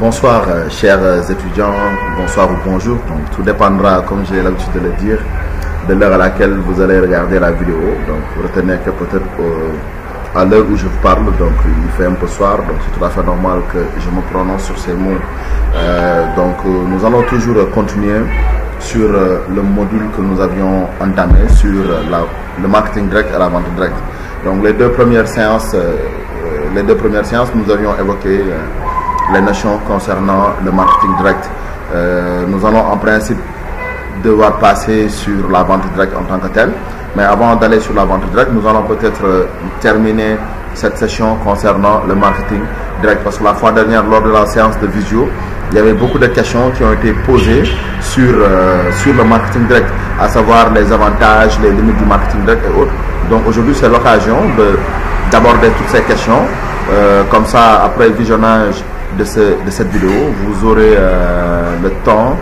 Bonsoir chers étudiants, bonsoir ou bonjour, donc tout dépendra, comme j'ai l'habitude de le dire, de l'heure à laquelle vous allez regarder la vidéo. Donc retenez que peut-être à l'heure où je vous parle, donc il fait un peu soir, donc c'est tout à fait normal que je me prononce sur ces mots. Nous allons toujours continuer sur le module que nous avions entamé sur le marketing direct et la vente directe. Donc les deux premières séances, nous avions évoqué les notions concernant le marketing direct. Nous allons en principe devoir passer sur la vente directe en tant que telle. Mais avant d'aller sur la vente directe, nous allons peut-être terminer cette session concernant le marketing direct. Parce que la fois dernière, lors de la séance de visio, il y avait beaucoup de questions qui ont été posées sur le marketing direct, à savoir les avantages, les limites du marketing direct et autres. Donc aujourd'hui, c'est l'occasion d'aborder toutes ces questions. Comme ça, après le visionnage de cette vidéo, vous aurez le temps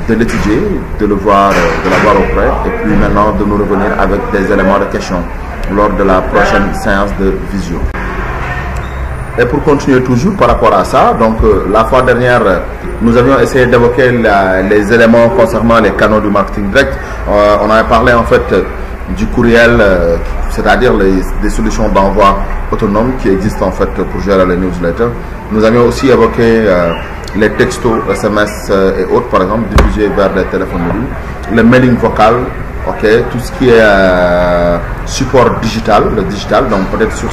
de l'étudier, de le voir, de l'avoir auprès, et puis maintenant de nous revenir avec des éléments de questions lors de la prochaine séance de visio. Et pour continuer toujours par rapport à ça, donc la fois dernière, nous avions essayé d'évoquer les éléments concernant les canaux du marketing direct. On avait parlé en fait du courriel, c'est-à-dire des solutions d'envoi autonomes qui existent en fait pour gérer les newsletters. Nous avions aussi évoqué les textos, SMS et autres, par exemple, diffusés vers des téléphones mobiles, le mailing vocal, tout ce qui est support digital, le digital. Donc peut-être sur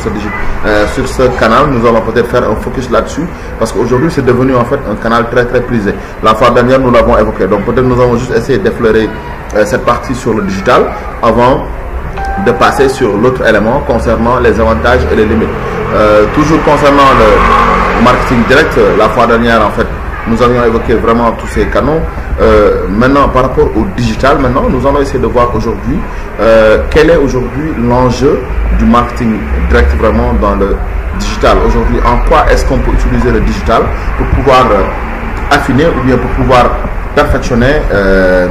ce canal, nous allons peut-être faire un focus là-dessus, parce qu'aujourd'hui c'est devenu en fait un canal très très prisé. La fois dernière, nous l'avons évoqué, donc peut-être nous allons juste essayer d'effleurer cette partie sur le digital avant de passer sur l'autre élément concernant les avantages et les limites. Toujours concernant le marketing direct, la fois dernière en fait nous avions évoqué vraiment tous ces canaux. Maintenant par rapport au digital, maintenant nous allons essayer de voir aujourd'hui quel est aujourd'hui l'enjeu du marketing direct vraiment dans le digital. Aujourd'hui, en quoi est-ce qu'on peut utiliser le digital pour pouvoir affiner ou bien pour pouvoir perfectionner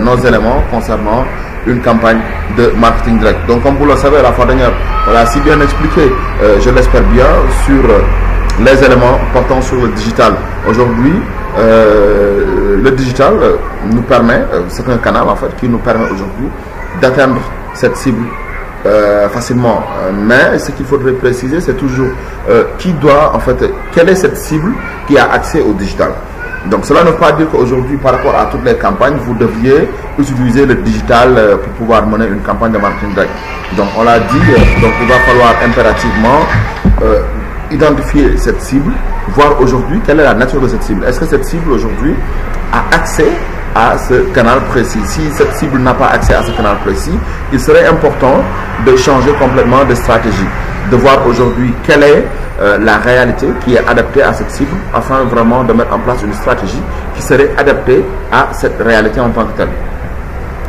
nos éléments concernant une campagne de marketing direct. Donc comme vous le savez, la fois dernière, on a si bien expliqué, je l'espère bien, sur les éléments portant sur le digital. Aujourd'hui, le digital nous permet, c'est un canal en fait qui nous permet aujourd'hui d'atteindre cette cible facilement. Mais ce qu'il faudrait préciser, c'est toujours qui doit en fait, quelle est cette cible qui a accès au digital. Donc cela ne veut pas dire qu'aujourd'hui, par rapport à toutes les campagnes, vous deviez utiliser le digital pour pouvoir mener une campagne de marketing direct. Donc on l'a dit, donc il va falloir impérativement identifier cette cible, voir aujourd'hui quelle est la nature de cette cible. Est-ce que cette cible aujourd'hui a accès à ce canal précis? Si cette cible n'a pas accès à ce canal précis, il serait important de changer complètement de stratégie, de voir aujourd'hui quelle est la réalité qui est adaptée à cette cible, afin vraiment de mettre en place une stratégie qui serait adaptée à cette réalité en tant que telle.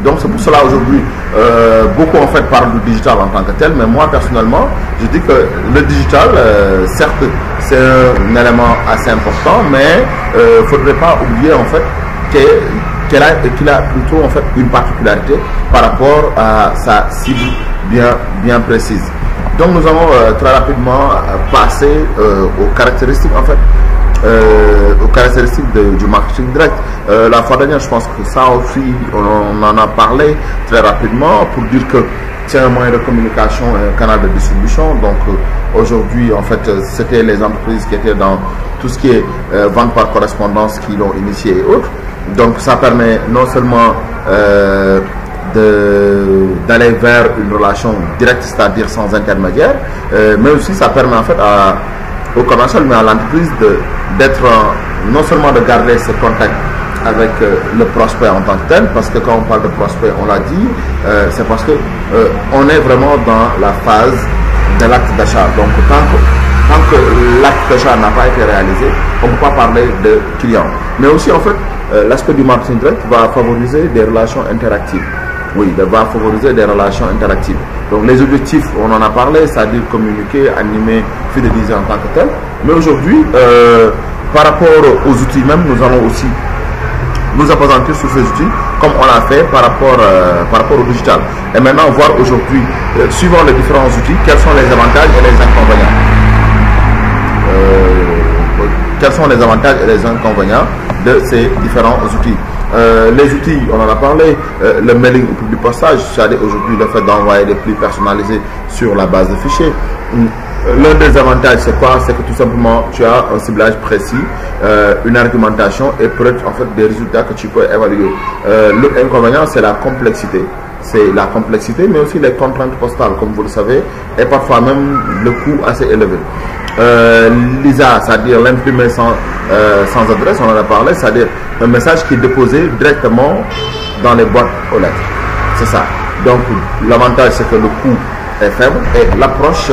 Donc c'est pour cela aujourd'hui, beaucoup en fait parlent du digital en tant que tel, mais moi personnellement, je dis que le digital, certes, c'est un élément assez important, mais il ne faudrait pas oublier en fait qu'il a plutôt en fait une particularité par rapport à sa cible bien précise. Donc nous allons très rapidement passer aux caractéristiques en fait, aux caractéristiques du marketing direct. La fois dernière, je pense que ça aussi, on en a parlé très rapidement pour dire que c'est un moyen de communication, un canal de distribution. Donc aujourd'hui, en fait, c'était les entreprises qui étaient dans tout ce qui est vente par correspondance qui l'ont initié et autres. Donc ça permet non seulement d'aller vers une relation directe, c'est-à-dire sans intermédiaire, mais aussi ça permet en fait au commercial, mais à l'entreprise d'être non seulement de garder ce contact avec le prospect en tant que tel, parce que quand on parle de prospect, on l'a dit, c'est parce que on est vraiment dans la phase de l'acte d'achat. Donc tant que l'acte d'achat n'a pas été réalisé, on ne peut pas parler de client. Mais aussi en fait, l'aspect du marketing direct va favoriser des relations interactives. Oui, va favoriser des relations interactives. Donc les objectifs, on en a parlé, c'est-à-dire communiquer, animer, fidéliser en tant que tel. Mais aujourd'hui, par rapport aux outils même, nous allons aussi nous appesantir sur ces outils, comme on l'a fait par rapport au digital. Et maintenant, voir aujourd'hui, suivant les différents outils, quels sont les avantages et les inconvénients. quels sont les avantages et les inconvénients de ces différents outils. Les outils, on en a parlé, le mailing ou public postage, c'est-à-dire aujourd'hui le fait d'envoyer des plis personnalisés sur la base de fichiers. L'un des avantages, c'est quoi? C'est que tout simplement, tu as un ciblage précis, une argumentation et peut-être en fait des résultats que tu peux évaluer. L'inconvénient, c'est la complexité. C'est la complexité, mais aussi les contraintes postales, comme vous le savez, et parfois même le coût assez élevé. L'ISA, c'est-à-dire l'imprimé sans adresse, on en a parlé, c'est-à-dire un message qui est déposé directement dans les boîtes aux lettres. C'est ça. Donc, l'avantage, c'est que le coût est faible et l'approche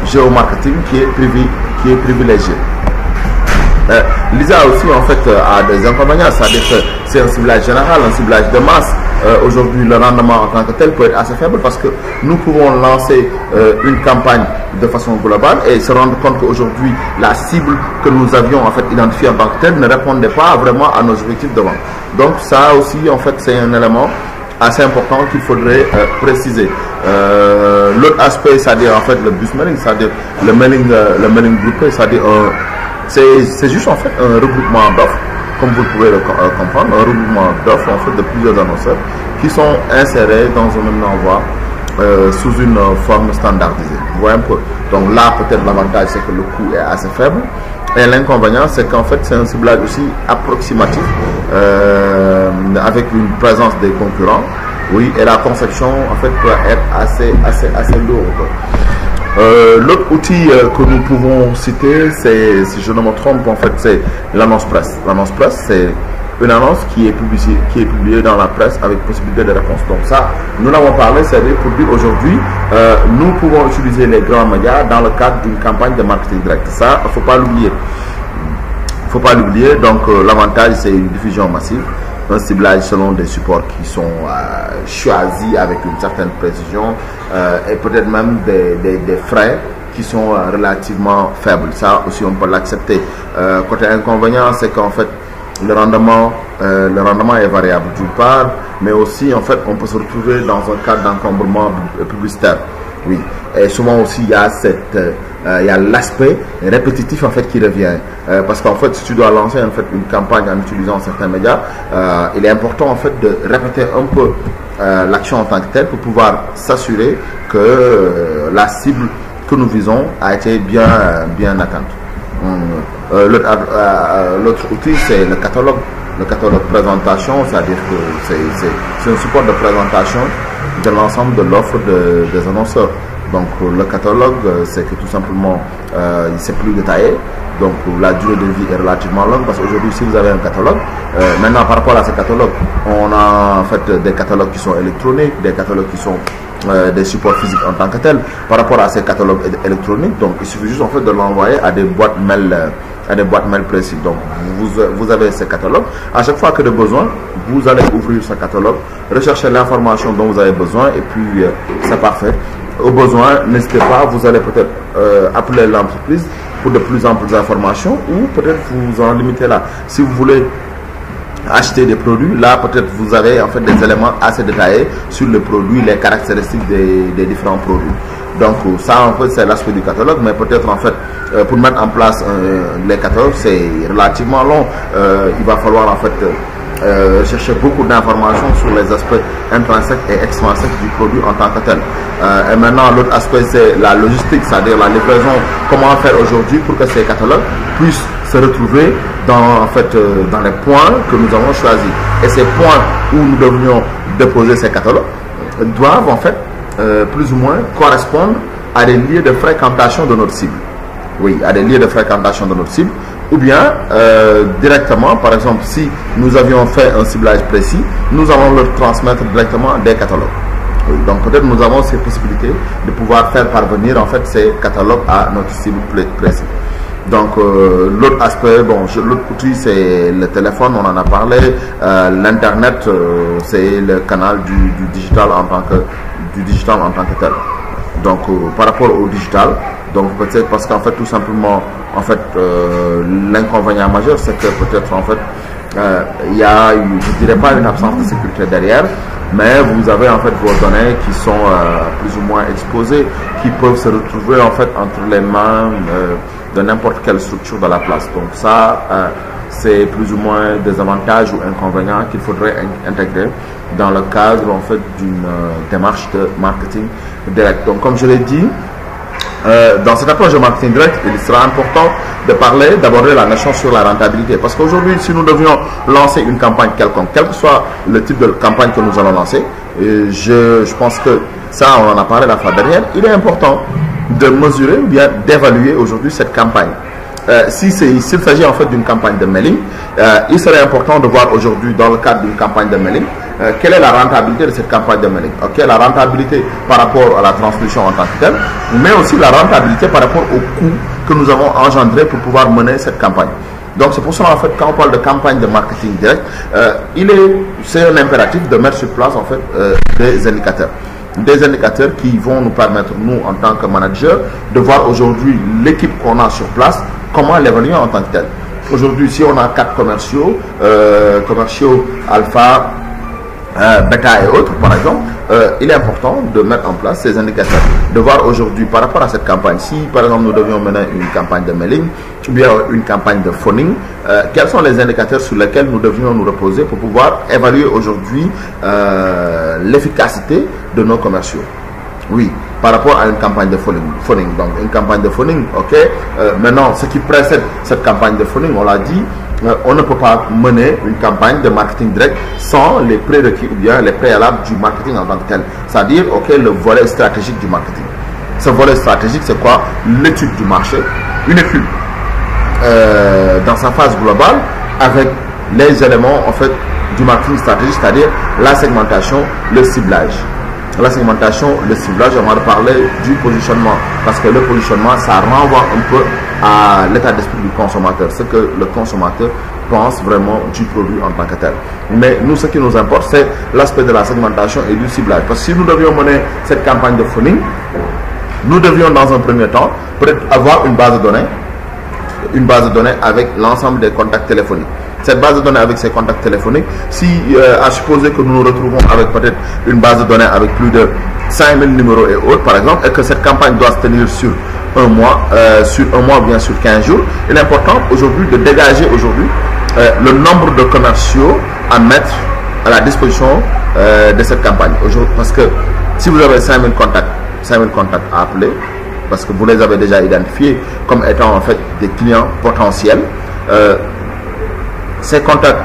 géomarketing qui est privilégiée. L'ISA aussi en fait a des inconvénients, c'est-à-dire que c'est un ciblage général, un ciblage de masse. Aujourd'hui, le rendement en tant que tel peut être assez faible parce que nous pouvons lancer une campagne de façon globale et se rendre compte qu'aujourd'hui, la cible que nous avions en fait identifiée en tant que telle ne répondait pas vraiment à nos objectifs de vente. Donc ça aussi, en fait, c'est un élément assez important qu'il faudrait préciser. L'autre aspect, c'est-à-dire en fait le bus mailing, c'est-à-dire le mailing groupé, c'est-à-dire c'est juste en fait un regroupement d'offres, comme vous pouvez le comprendre, un regroupement d'offres en fait de plusieurs annonceurs qui sont insérés dans un même envoi sous une forme standardisée. Vous voyez un peu. Donc là, peut-être l'avantage, c'est que le coût est assez faible. Et l'inconvénient, c'est qu'en fait, c'est un ciblage aussi approximatif avec une présence des concurrents. Oui, et la conception, en fait, peut être assez lourde. L'autre outil que nous pouvons citer, c'est, si je ne me trompe, en fait, c'est l'annonce presse. L'annonce presse, c'est une annonce qui est publiée dans la presse avec possibilité de réponse. Donc ça, nous l'avons parlé, c'est-à-dire pour dire aujourd'hui, nous pouvons utiliser les grands médias dans le cadre d'une campagne de marketing direct. Ça, il ne faut pas l'oublier. Il ne faut pas l'oublier. Donc l'avantage, c'est une diffusion massive, un ciblage selon des supports qui sont choisis avec une certaine précision et peut-être même des frais qui sont relativement faibles. Ça aussi, on peut l'accepter. Côté inconvénient, c'est qu'en fait, le rendement est variable d'une part, mais aussi en fait on peut se retrouver dans un cadre d'encombrement publicitaire. Oui, et souvent aussi il y a l'aspect répétitif en fait qui revient, parce qu'en fait si tu dois lancer en fait une campagne en utilisant certains médias, il est important en fait de répéter un peu l'action en tant que telle pour pouvoir s'assurer que la cible que nous visons a été bien atteinte. L'autre outil, c'est le catalogue. Le catalogue présentation, c'est-à-dire que c'est un support de présentation de l'ensemble de l'offre des annonceurs. Donc le catalogue, c'est que tout simplement, c'est plus détaillé. Donc la durée de vie est relativement longue parce qu'aujourd'hui, si vous avez un catalogue, maintenant par rapport à ce catalogue, on a en fait des catalogues qui sont électroniques, des catalogues qui sont des supports physiques en tant que tel. Par rapport à ces catalogues électroniques, donc il suffit juste en fait de l'envoyer à des boîtes mail précises. Donc vous avez ces catalogues. À chaque fois que de besoin, vous allez ouvrir ce catalogue, rechercher l'information dont vous avez besoin et puis c'est parfait. Au besoin, n'hésitez pas, vous allez peut-être appeler l'entreprise pour de plus amples informations ou peut-être vous en limiter là. Si vous voulez acheter des produits, là peut-être vous avez en fait des éléments assez détaillés sur le produit, les caractéristiques des différents produits. Donc ça en fait c'est l'aspect du catalogue, mais peut-être en fait pour mettre en place les catalogues c'est relativement long. Il va falloir en fait chercher beaucoup d'informations sur les aspects intrinsèques et extrinsèques du produit en tant que tel. Et maintenant l'autre aspect c'est la logistique, c'est-à-dire la livraison. Comment faire aujourd'hui pour que ces catalogues puissent se retrouver dans les points que nous avons choisis. Et ces points où nous devrions déposer ces catalogues doivent en fait plus ou moins correspondre à des lieux de fréquentation de notre cible. Oui, à des lieux de fréquentation de notre cible. Ou bien directement, par exemple, si nous avions fait un ciblage précis, nous allons leur transmettre directement des catalogues. Oui, donc peut-être nous avons ces possibilités de pouvoir faire parvenir en fait ces catalogues à notre cible précise. Donc l'autre aspect, l'autre outil c'est le téléphone, on en a parlé, l'internet c'est le canal du digital en tant que tel. Donc par rapport au digital, donc peut-être parce qu'en fait tout simplement en fait l'inconvénient majeur c'est que peut-être en fait il y a je dirais pas une absence de sécurité derrière, mais vous avez en fait vos données qui sont plus ou moins exposées, qui peuvent se retrouver en fait entre les mains de n'importe quelle structure de la place. Donc ça, c'est plus ou moins des avantages ou inconvénients qu'il faudrait intégrer dans le cadre en fait d'une démarche de marketing direct. Donc comme je l'ai dit, dans cette approche de marketing direct, il sera important de parler, d'aborder la notion sur la rentabilité. Parce qu'aujourd'hui, si nous devions lancer une campagne quelconque, quel que soit le type de campagne que nous allons lancer, je pense que ça, on en a parlé la fois dernière, il est important de mesurer ou bien d'évaluer aujourd'hui cette campagne. S'il s'agit en fait d'une campagne de mailing, il serait important de voir aujourd'hui dans le cadre d'une campagne de mailing, quelle est la rentabilité de cette campagne de mailing. Ok, la rentabilité par rapport à la transmission en tant que telle, mais aussi la rentabilité par rapport au coût que nous avons engendré pour pouvoir mener cette campagne. Donc c'est pour ça en fait quand on parle de campagne de marketing direct, c'est un impératif de mettre sur place en fait des indicateurs. Des indicateurs qui vont nous permettre, nous en tant que manager, de voir aujourd'hui l'équipe qu'on a sur place, comment l'évaluer en tant que tel. Aujourd'hui, si on a 4 commerciaux, alpha, bêta et autres, par exemple, il est important de mettre en place ces indicateurs. De voir aujourd'hui, par rapport à cette campagne, si par exemple nous devions mener une campagne de mailing, ou bien une campagne de phoning, quels sont les indicateurs sur lesquels nous devions nous reposer pour pouvoir évaluer aujourd'hui l'efficacité de nos commerciaux. Oui, par rapport à une campagne de phoning. Donc une campagne de phoning, ok. Maintenant, ce qui précède cette campagne de phoning, on l'a dit, on ne peut pas mener une campagne de marketing direct sans les prérequis ou bien les préalables du marketing en tant que tel. C'est-à-dire, ok, le volet stratégique du marketing. Ce volet stratégique, c'est quoi? L'étude du marché, une étude dans sa phase globale avec les éléments en fait du marketing stratégique, c'est-à-dire la segmentation, le ciblage. La segmentation, le ciblage, on va parler du positionnement, parce que le positionnement, ça renvoie un peu à l'état d'esprit du consommateur, ce que le consommateur pense vraiment du produit en tant que tel. Mais nous, ce qui nous importe, c'est l'aspect de la segmentation et du ciblage. Parce que si nous devions mener cette campagne de phoning, nous devions dans un premier temps peut-être avoir une base de données avec l'ensemble des contacts téléphoniques. Cette base de données avec ces contacts téléphoniques, si à supposer que nous nous retrouvons avec peut-être une base de données avec plus de 5000 numéros et autres par exemple, et que cette campagne doit se tenir sur un mois ou bien sur 15 jours, il est important aujourd'hui de dégager aujourd'hui le nombre de commerciaux à mettre à la disposition de cette campagne. Parce que si vous avez 5000 contacts à appeler, parce que vous les avez déjà identifiés comme étant en fait des clients potentiels, ces contacts,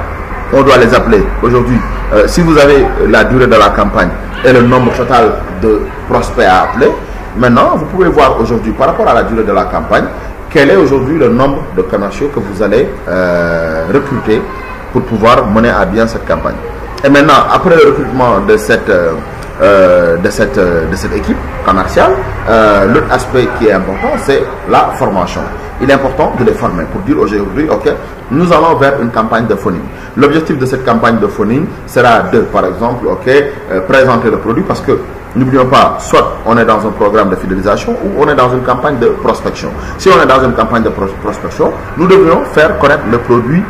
on doit les appeler aujourd'hui. Si vous avez la durée de la campagne et le nombre total de prospects à appeler, maintenant vous pouvez voir aujourd'hui par rapport à la durée de la campagne, quel est aujourd'hui le nombre de commerciaux que vous allez recruter pour pouvoir mener à bien cette campagne. Et maintenant, après le recrutement de cette équipe commerciale, l'autre aspect qui est important, c'est la formation. Il est important de les former pour dire aujourd'hui, ok, nous allons vers une campagne de phoning. L'objectif de cette campagne de phoning sera de, par exemple, ok, présenter le produit, parce que n'oublions pas, soit on est dans un programme de fidélisation ou on est dans une campagne de prospection. Si on est dans une campagne de prospection, nous devons faire connaître le produit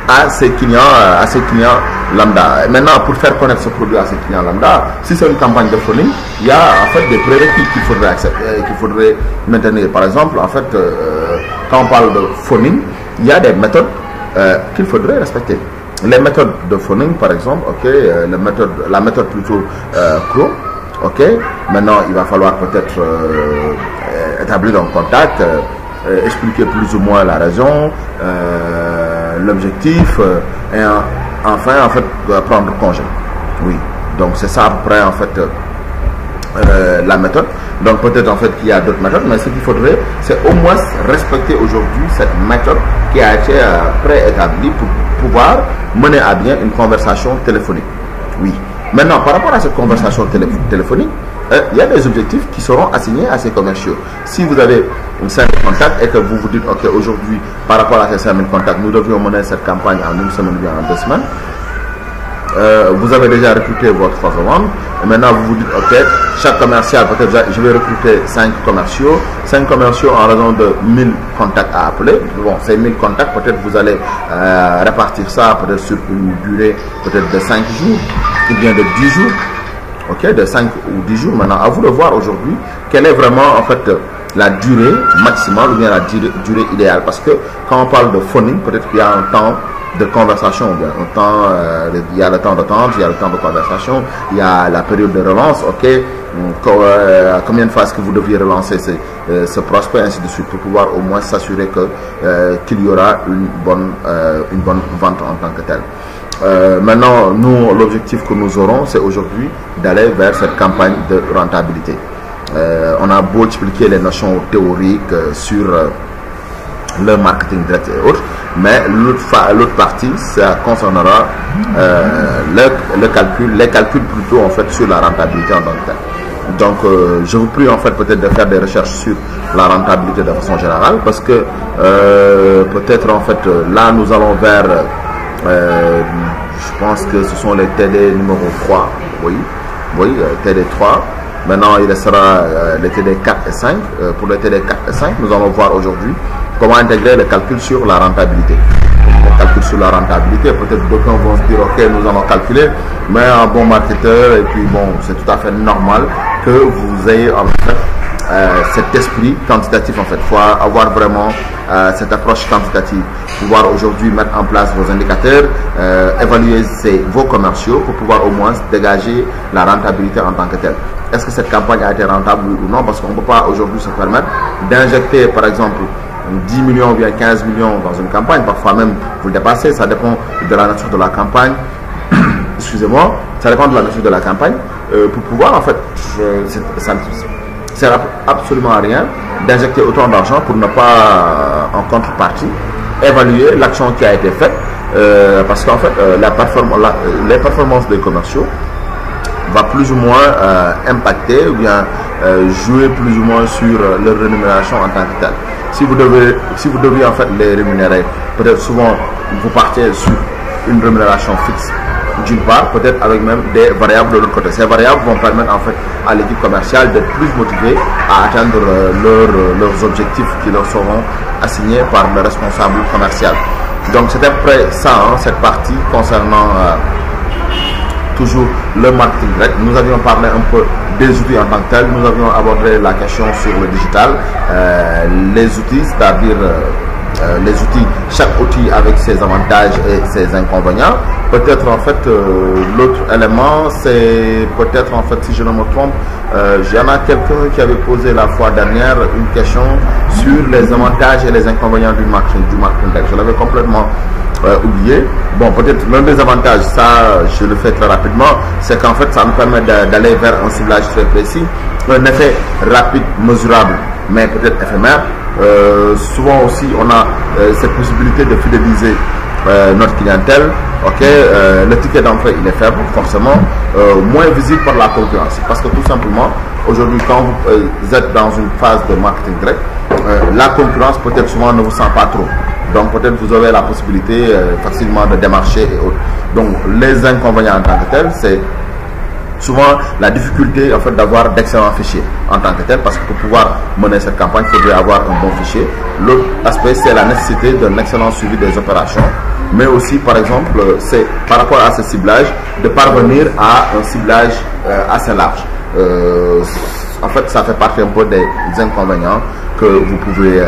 à ses clients lambda. Et maintenant, pour faire connaître ce produit à ses clients lambda, si c'est une campagne de phoning, il y a en fait des prérequis qu'il faudrait accepter, qu'il faudrait maintenir. Par exemple, en fait, quand on parle de phoning, il y a des méthodes qu'il faudrait respecter. Les méthodes de phoning, par exemple, ok, la méthode plutôt Crow, ok. Maintenant, il va falloir peut-être établir un contact, expliquer plus ou moins la raison, l'objectif, et enfin en fait prendre congé. Oui, donc c'est ça à peu près en fait la méthode. Donc peut-être en fait qu'il y a d'autres méthodes, mais ce qu'il faudrait, c'est au moins respecter aujourd'hui cette méthode qui a été préétablie pour pouvoir mener à bien une conversation téléphonique. Oui. Maintenant, par rapport à cette conversation téléphonique, il y a des objectifs qui seront assignés à ces commerciaux. Si vous avez 5000 contacts et que vous vous dites, ok, aujourd'hui, par rapport à ces 5000 contacts, nous devions mener cette campagne en une semaine ou bien en 2 semaines, vous avez déjà recruté votre force de vente, et maintenant vous vous dites, ok, chaque commercial, peut-être je vais recruter 5 commerciaux en raison de 1000 contacts à appeler. Bon, ces 1000 contacts, peut-être vous allez répartir ça peut-être sur une durée peut-être de 5 jours, ou bien de 10 jours, ok, de 5 ou 10 jours. Maintenant, à vous de voir aujourd'hui quelle est vraiment en fait la durée maximale ou bien la durée idéale. Parce que quand on parle de phoning, peut-être qu'il y a un temps de conversation, ou bien un temps, il y a le temps d'attente, il y a le temps de conversation, il y a la période de relance, ok, combien de fois est-ce que vous deviez relancer ce prospect, ainsi de suite, pour pouvoir au moins s'assurer que qu'il y aura une bonne vente en tant que telle. Maintenant, nous, l'objectif que nous aurons, c'est aujourd'hui d'aller vers cette campagne de rentabilité. On a beau expliquer les notions théoriques sur le marketing direct et autres, mais l'autre partie, ça concernera les calculs plutôt en fait sur la rentabilité en tant que telle. Donc je vous prie en fait peut-être de faire des recherches sur la rentabilité de façon générale, parce que peut-être en fait là nous allons vers je pense que ce sont les TD numéro 3, oui, TD 3. Maintenant il restera les TD 4 et 5. Pour les TD 4 et 5, nous allons voir aujourd'hui comment intégrer le calcul sur la rentabilité. Le calcul sur la rentabilité, peut-être d'aucuns vont se dire ok, nous allons calculer, mais un bon marketeur, et puis bon, c'est tout à fait normal que vous ayez en fait cet esprit quantitatif. En fait, il faut avoir vraiment cette approche quantitative, pouvoir aujourd'hui mettre en place vos indicateurs, évaluer vos commerciaux pour pouvoir au moins dégager la rentabilité en tant que telle. Est-ce que cette campagne a été rentable ou non? Parce qu'on ne peut pas aujourd'hui se permettre d'injecter par exemple 10 millions ou bien 15 millions dans une campagne. Parfois même vous le dépassez, ça dépend de la nature de la campagne. Excusez-moi, ça dépend de la nature de la campagne. Pour pouvoir en fait, ça ne sert absolument à rien d'injecter autant d'argent pour ne pas en contrepartie évaluer l'action qui a été faite, parce qu'en fait les performances des commerciaux va plus ou moins impacter ou bien jouer plus ou moins sur leur rémunération en tant que telle. Si vous deviez en fait les rémunérer, peut-être souvent vous partez sur une rémunération fixe d'une part, peut-être avec même des variables de l'autre côté. Ces variables vont permettre en fait à l'équipe commerciale d'être plus motivée à atteindre leurs objectifs qui leur seront assignés par le responsable commercial. Donc c'était près ça, hein, cette partie concernant toujours le marketing direct. Nous avions parlé un peu des outils en tant que tel. Nous avions abordé la question sur le digital, les outils, c'est-à-dire les outils, chaque outil avec ses avantages et ses inconvénients. Peut-être en fait l'autre élément, c'est peut-être en fait, si je ne me trompe, il y en a quelqu'un qui avait posé la fois dernière une question sur les avantages et les inconvénients du marketing direct. Je l'avais complètement oublié. Bon, peut-être l'un des avantages, ça je le fais très rapidement, c'est qu'en fait ça nous permet d'aller vers un ciblage très précis, un effet rapide, mesurable, mais peut-être éphémère. Souvent aussi on a cette possibilité de fidéliser notre clientèle. Ok, le ticket d'entrée il est faible, forcément moins visible par la concurrence, parce que tout simplement aujourd'hui quand vous êtes dans une phase de marketing direct, la concurrence peut-être souvent ne vous sent pas trop. Donc peut-être vous aurez la possibilité facilement de démarcher et autres. Donc les inconvénients en tant que tel, c'est souvent la difficulté en fait d'avoir d'excellents fichiers en tant que tel, parce que pour pouvoir mener cette campagne, il faudrait avoir un bon fichier. L'autre aspect, c'est la nécessité d'un excellent suivi des opérations, mais aussi par exemple, c'est par rapport à ce ciblage, de parvenir à un ciblage assez large. En fait, ça fait partie un peu des inconvénients que vous pouvez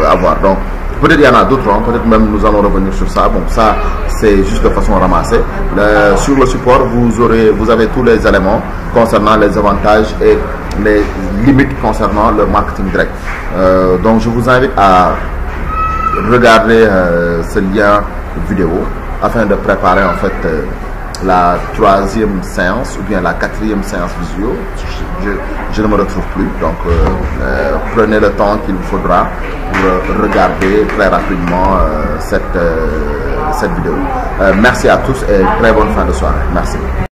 avoir. Donc peut-être il y en a d'autres, hein, peut-être même nous allons revenir sur ça. Bon, ça c'est juste de façon ramassée. Sur le support, vous avez tous les éléments concernant les avantages et les limites concernant le marketing direct. Donc je vous invite à regarder ce lien vidéo afin de préparer en fait la 3e séance ou bien la 4e séance visio. Je ne me retrouve plus, donc prenez le temps qu'il vous faudra pour regarder très rapidement cette vidéo. Merci à tous et très bonne fin de soirée. Merci.